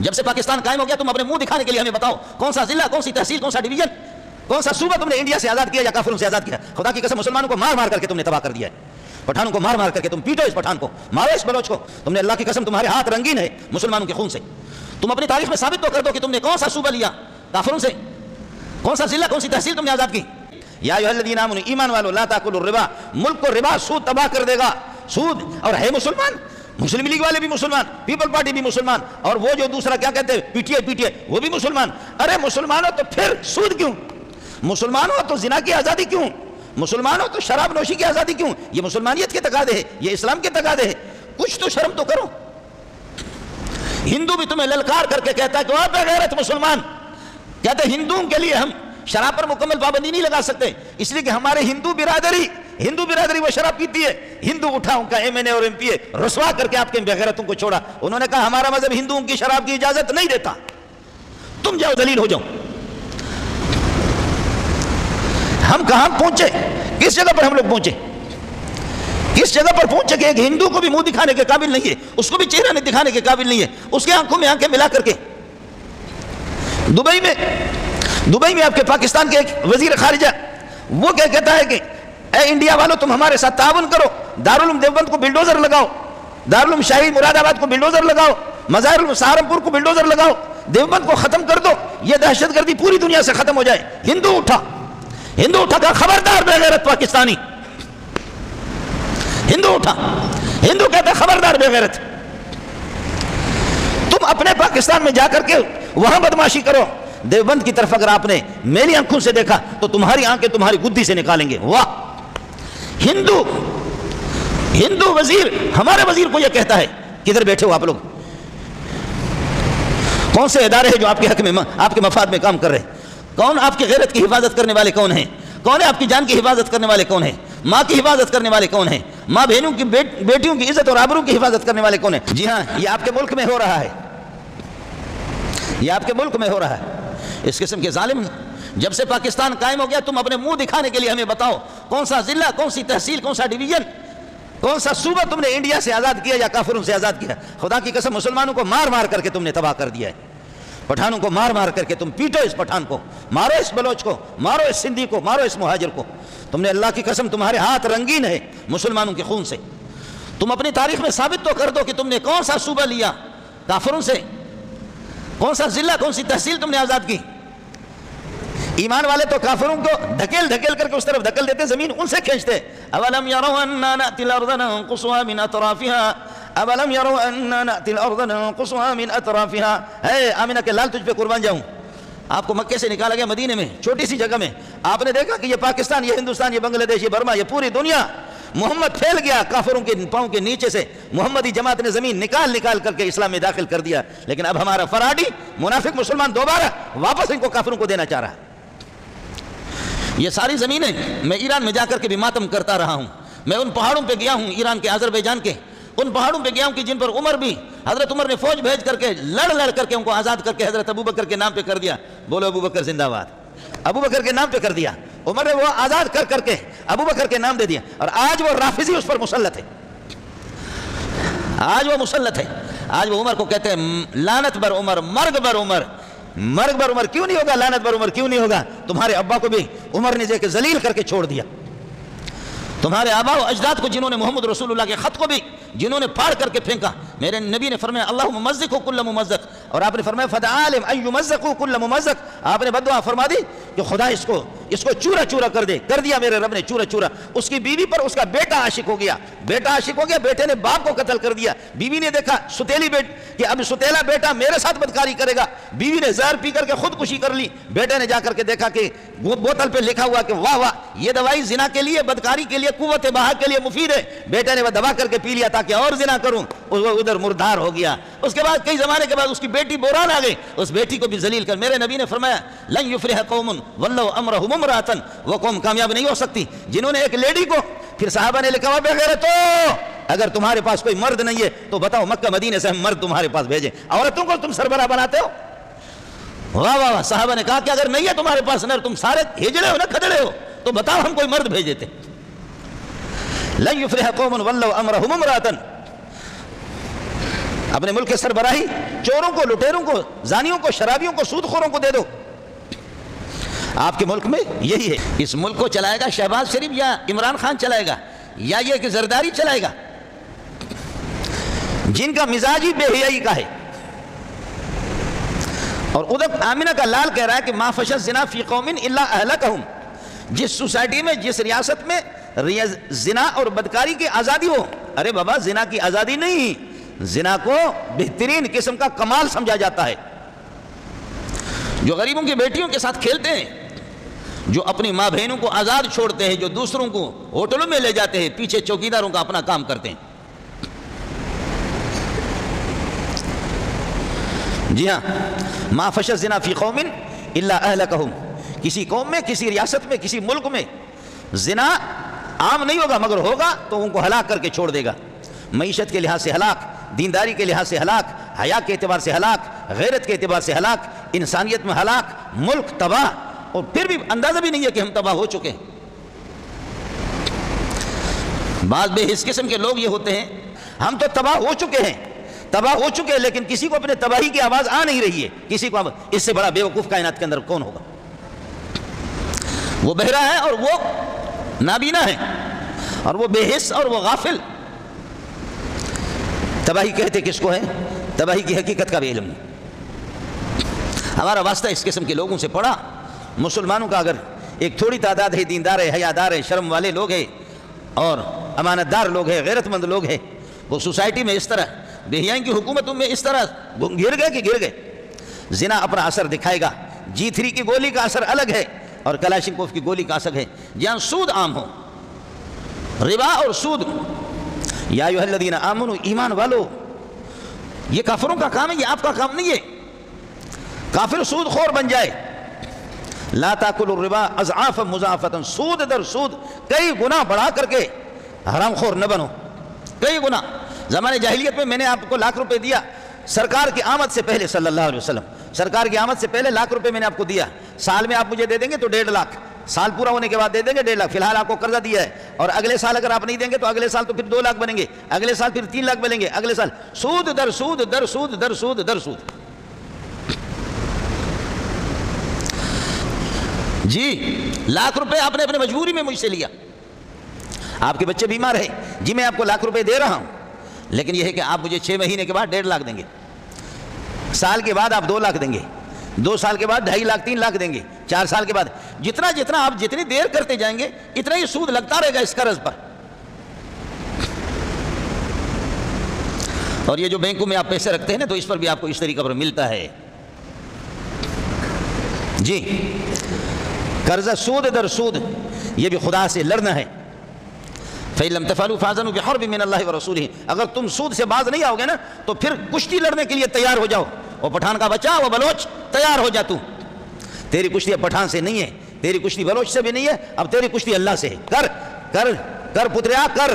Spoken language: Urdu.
جب سے پاکستان قائم ہو گیا تم اپنے منہ دکھانے کے لیے ہمیں بتاؤ کون سا ضلع، کون سی تحصیل، کون سا ڈویژن، کون سا صوبہ تم نے انڈیا سے آزاد کیا یا کافروں سے آزاد کیا؟ خدا کی قسم مسلمانوں کو مار مار کر کے تم نے تباہ کر دیا ہے، پٹھانوں کو مار مار کر کے تم پیٹو اس پٹھان کو، مارو اس بلوچ کو، تم نے اللہ کی قسم تمہارے ہاتھ رنگین ہے مسلمانوں کے خون سے۔ تم اپنی تاریخ میں ثابت تو کر دو کہ تم نے کون سا صوبہ لیا کافروں سے، کون سا ضلع، کون سی تحصیل تم نے آزاد کی۔ یا ایھا الذین آمنوا، ایمان والو، لا تاکلوا الربا، ملک کو ربا سود تباہ کر دے گا، سود، اور ہے مسلمان، مسلم لیگ والے بھی مسلمان، پیپل پارٹی بھی مسلمان، اور وہ جو دوسرا کیا کہتے ہیں پی ٹی آئی وہ بھی مسلمان۔ ارے مسلمانوں تو پھر سود کیوں؟ مسلمانوں تو زنا کی آزادی کیوں؟ مسلمانوں تو شراب نوشی کی آزادی کیوں؟ یہ مسلمانیت کے تقاضے ہیں، یہ اسلام کے تقاضے ہیں، کچھ تو شرم تو کرو۔ ہندو بھی تمہیں للکار کر کے کہتا ہے کہ آپ بغیرت مسلمان، کہتے ہیں ہندوؤں کے لیے ہم شراب پر مکمل پابندی نہیں لگا سکتے، اس لیے کہ ہمارے ہندو برادری وہ شراب پیتی ہے۔ ہندو اٹھا ان کا ایم این اے اور ایم پی اے رسوا کر کے آپ کے بغیرتوں کو چھوڑا، انہوں نے کہا ہمارا مذہب ہندوؤں کی شراب کی اجازت نہیں دیتا، تم جاؤ ذلیل ہو جاؤ۔ ہم کہاں پہنچے، کس جگہ پر ہم لوگ پہنچے، کس جگہ پر پہنچے کہ ایک ہندو کو بھی منہ دکھانے کے قابل نہیں ہے، اس کو بھی چہرہ نہیں دکھانے کے قابل نہیں ہے، اس کے آنکھوں میں آنکھیں ملا کر کے۔ دبئی میں آپ کے پاکستان کے ایک وزیر خارجہ وہ کیا کہتا ہے کہ اے انڈیا والوں تم ہمارے ساتھ تعاون کرو، دارالعلوم دیوبند کو بلڈوزر لگاؤ، دارالعلوم شاہی مراد آباد کو بلڈوزر لگاؤ، مظاہر سہارنپور کو بلڈوزر لگاؤ، دیوبند کو ختم کر دو، یہ دہشت گردی پوری دنیا سے ختم ہو جائے۔ ہندو اٹھا کہا خبردار بے غیرت پاکستانی، ہندو اٹھا، ہندو کہتا خبردار بے غیرت، تم اپنے پاکستان میں جا کر کے وہاں بدماشی کرو، دیوبند کی طرف اگر آپ نے میری آنکھوں سے دیکھا تو تمہاری آنکھیں تمہاری گدی سے نکالیں گے۔ واہ، ہندو وزیر ہمارے وزیر کو یہ کہتا ہے، کدھر بیٹھے ہو آپ لوگ؟ کون سے ادارے ہیں جو آپ کے حق میں، آپ کے مفاد میں کام کر رہے ہیں؟ کون آپ کی غیرت کی حفاظت کرنے والے کون ہیں؟ کون ہے آپ کی جان کی حفاظت کرنے والے کون ہیں؟ ماں کی حفاظت کرنے والے کون ہیں؟ ماں بہنوں کی بیٹیوں کی عزت اور آبرو کی حفاظت کرنے والے کون ہیں؟ جی ہاں، یہ آپ کے ملک میں ہو رہا ہے، یہ آپ کے ملک میں ہو رہا ہے۔ اس قسم کے ظالم، جب سے پاکستان قائم ہو گیا تم اپنے منہ دکھانے کے لیے ہمیں بتاؤ کون سا ضلع، کون سی تحصیل، کون سا ڈویژن، کون سا صوبہ تم نے انڈیا سے آزاد کیا یا کافروں سے آزاد کیا؟ خدا کی قسم مسلمانوں کو مار مار کر کے تم نے تباہ کر دیا ہے، پٹھانوں کو مار مار کر کے تم پیٹو اس پٹھان کو، مارو اس بلوچ کو، مارو اس سندھی کو، مارو اس مہاجر کو۔ تم نے، اللہ کی قسم تمہارے ہاتھ رنگین ہے مسلمانوں کے خون سے۔ تم اپنی تاریخ میں ثابت تو کر دو کہ تم نے کون سا صوبہ لیا کافروں سے، کون سا ضلع، کون سی تحصیل تم نے آزاد کی۔ ایمان والے تو کافروں کو دھکیل کر کے اس طرف دھکل دیتے، زمین ان سے کھینچتے۔ اولم یروا انا نأتی الارض ننقصها من اطرافها، اولم یروا انا نأتی الارض ننقصها من اطرافها۔ اے آمنہ کے لال تجھ پہ قربان جاؤں، آپ کو مکے سے نکالا گیا مدینے میں، چھوٹی سی جگہ میں، آپ نے دیکھا کہ یہ پاکستان، یہ ہندوستان، یہ بنگلہ دیش، یہ برما، یہ پوری دنیا، محمد پھیل گیا کافروں کے پاؤں کے نیچے سے، محمدی جماعت نے زمین نکال کر کے اسلام میں داخل کر دیا، لیکن اب ہمارا فراڈی منافق مسلمان دوبارہ واپس ان کو کافروں کو دینا چاہ رہا ہے۔ یہ ساری زمینیں میں ایران میں جا کر کے بھی ماتم کرتا رہا ہوں، میں ان پہاڑوں پہ گیا ہوں، ایران کے، آذربائیجان کے ان پہاڑوں پہ گیا ہوں کہ جن پر حضرت عمر نے فوج بھیج کر کے لڑ کر کے ان کو آزاد کر کے حضرت ابوبکر کے نام پہ کر دیا۔ بولو ابوبکر زندہ باد، ابوبکر کے نام پہ کر دیا، عمر نے وہ آزاد کر کے ابوبکر کے نام دے دیا، اور آج وہ رافضی اس پر مسلط ہے، آج وہ مسلط ہے، آج وہ عمر کو کہتے ہیں لعنت بر عمر، مرگ بر عمر۔ مرگ بر عمر کیوں نہیں ہوگا، لعنت بر عمر کیوں نہیں ہوگا؟ تمہارے ابا کو بھی عمر نے جے کے ذلیل کر کے چھوڑ دیا، تمہارے آبا و اجداد کو جنہوں نے محمد رسول اللہ کے خط کو بھی جنہوں نے پھاڑ کر کے پھینکا۔ میرے نبی نے فرمایا اللہم ممزقہ کل ممزق، اور آپ نے فرمایا فدعا لهم ان یمزقوا کل ممزق، آپ نے بد دعا فرما دی کہ خدا اس کو چورا چورا کر دے، کر دیا میرے رب نے چورا چورا۔ اس کی بیوی پر اس کا بیٹا عاشق ہو گیا، بیٹے نے باپ کو قتل کر دیا، بیوی نے دیکھا ستیلی کہ اب ستیلا بیٹا میرے ساتھ بدکاری کرے گا، بیوی نے زہر پی کر کے خودکشی کر لی۔ بیٹے نے جا کر کے دیکھا کہ وہ بوتل پہ لکھا ہوا کہ واہ واہ یہ دوائی زنا کے لیے، بدکاری کے لیے، قوت بہا کے لیے مفید ہے، بیٹے نے وہ دبا کر کے پی لیا تاکہ اور زنا کروں، ادھر مردار ہو گیا۔ اس کے بعد کئی زمانے کے بعد اس کی بیٹی بحران آ گئی، اس بیٹی کو بھی ذلیل کر۔ میرے نبی نے فرمایا لن یفلح قوم ولوا امرهم امرأة، وہ قوم کامیاب نہیں ہو سکتی جنہوں نے ایک لیڈی کو، پھر صحابہ نے لکھا بغیرتو، اگر تمہارے پاس کوئی مرد نہیں ہے تو بتاؤ مکہ مدینے سے ہم مرد تمہارے پاس بھیجیں، عورتوں کو تم سربراہ بناتے ہو۔ واہ واہ واہ، صحابہ نے کہا کہ اگر نہیں ہے تمہارے پاس نر، تم سارے ہجڑے ہو نا، کھدڑے ہو، تو بتاؤ ہم کوئی مرد بھیج دیتے۔ لن یفلح قوم ولوا امرهم امرأة، اپنے ملک کے سربراہی چوروں کو، لٹیروں کو، زانیوں کو، شرابیوں کو، سود خوروں کو دے دو۔ آپ کے ملک میں یہی ہے۔ اس ملک کو چلائے گا شہباز شریف یا عمران خان چلائے گا، یا یہ کہ زرداری چلائے گا، جن کا مزاج ہی بے حیائی کا ہے۔ اور ادھر آمینہ کا لال کہہ رہا ہے کہ ما فشى الزنا فی قوم الا اہلکہم، جس سوسائٹی میں، جس ریاست میں زنا اور بدکاری کی آزادی ہو، ارے بابا زنا کی آزادی نہیں، زنا کو بہترین قسم کا کمال سمجھا جاتا ہے۔ جو غریبوں کی بیٹیوں کے ساتھ کھیلتے ہیں، جو اپنی ماں بہنوں کو آزاد چھوڑتے ہیں، جو دوسروں کو ہوٹلوں میں لے جاتے ہیں، پیچھے چوکیداروں کا اپنا کام کرتے ہیں۔ جی ہاں، ما فشى الزنا فی قوم الا اہلکہم، کسی قوم میں، کسی ریاست میں، کسی ملک میں زنا عام نہیں ہوگا، مگر ہوگا تو ان کو ہلاک کر کے چھوڑ دے گا۔ معیشت کے لحاظ سے ہلاک، دینداری کے لحاظ سے ہلاک، حیا کے اعتبار سے ہلاک، غیرت کے اعتبار سے ہلاک، انسانیت میں ہلاک، ملک تباہ، اور پھر بھی اندازہ بھی نہیں ہے کہ ہم تباہ ہو چکے ہیں۔ بعض بے حس قسم کے لوگ یہ ہوتے ہیں، ہم تو تباہ ہو چکے ہیں، تباہ ہو چکے ہیں، لیکن کسی کو اپنے تباہی کی آواز آ نہیں رہی ہے۔ کسی کو اس سے بڑا بیوقوف کائنات کے اندر کون ہوگا؟ وہ بہرا ہے اور وہ نابینا ہے، اور وہ بے حس اور وہ غافل۔ تباہی کہتے کس کو ہے؟ تباہی کی حقیقت کا بھی علم نہیں۔ ہمارا واسطہ اس قسم کے لوگوں سے پڑا۔ مسلمانوں کا اگر ایک تھوڑی تعداد ہے، دیندار ہے، حیادار ہے، شرم والے لوگ ہیں، اور امانت دار لوگ ہیں، غیرت مند لوگ ہیں، وہ سوسائٹی میں اس طرح، بے حیائی کی حکومتوں میں اس طرح گر گئے کہ گر گئے۔ زنا اپنا اثر دکھائے گا، G3 کی گولی کا اثر الگ ہے اور کلاشنکوف کی گولی کا اثر ہے۔ جہاں سود عام ہو، ربا اور سود، یا ایھا الذین آمنوا، ایمان والو، یہ کافروں کا کام ہے، یہ آپ کا کام نہیں ہے۔ کافر سود خور بن جائے، لا تاکلوا الربا اضعافا مضاعفۃ، سود در سود کئی گنا بڑھا کر کے حرام خور نہ بنو، کئی گنا۔ زمانے جاہلیت میں نے آپ کو لاکھ روپے دیا سرکار کی آمد سے پہلے، صلی اللہ علیہ وسلم، سرکار کی آمد سے پہلے لاکھ روپے میں نے آپ کو دیا، سال میں آپ مجھے دے دیں گے تو 1.5 لاکھ، سال پورا ہونے کے بعد دے دیں گے 1.5 لاکھ، فی الحال آپ کو قرضہ دیا ہے، اور اگلے سال اگر آپ نہیں دیں گے تو اگلے سال تو پھر 2 لاکھ بنیں گے، اگلے سال پھر 3 لاکھ بنیں گے، اگلے سال سود در سود در سود در سود در سود۔ جی، لاکھ روپے آپ نے اپنے مجبوری میں مجھ سے لیا، آپ کے بچے بیمار ہیں، جی میں آپ کو لاکھ روپے دے رہا ہوں، لیکن یہ ہے کہ آپ مجھے 6 مہینے کے بعد 1.5 لاکھ دیں گے، سال کے بعد آپ 2 لاکھ دیں گے، 2 سال کے بعد 2.5 لاکھ 3 لاکھ دیں گے، 4 سال کے بعد جتنا جتنا آپ جتنی دیر کرتے جائیں گے اتنا ہی سود لگتا رہے گا اس قرض پر۔ اور یہ جو بینکوں میں آپ پیسے رکھتے ہیں نا، تو اس پر بھی آپ کو اس طریقے پر ملتا ہے۔ جی، قرضہ سود در سود، یہ بھی خدا سے لڑنا ہے۔ فَإِن لَمْ تَفْعَلُوا فَأَذَنُوا بِحَرْبٍ مِّنَ اللَّهِ وَرَسُولِهِ، اگر تم سود سے باز نہیں آؤ گے نا تو پھر کشتی لڑنے کے لیے تیار ہو جاؤ۔ وہ پٹھان کا بچہ، وہ بلوچ، تیار ہو جا تو، تیری کشتی اب پٹھان سے نہیں ہے، تیری کشتی بلوچ سے بھی نہیں ہے، اب تیری کشتی اللہ سے ہے۔ کر کر کر پتریا کر۔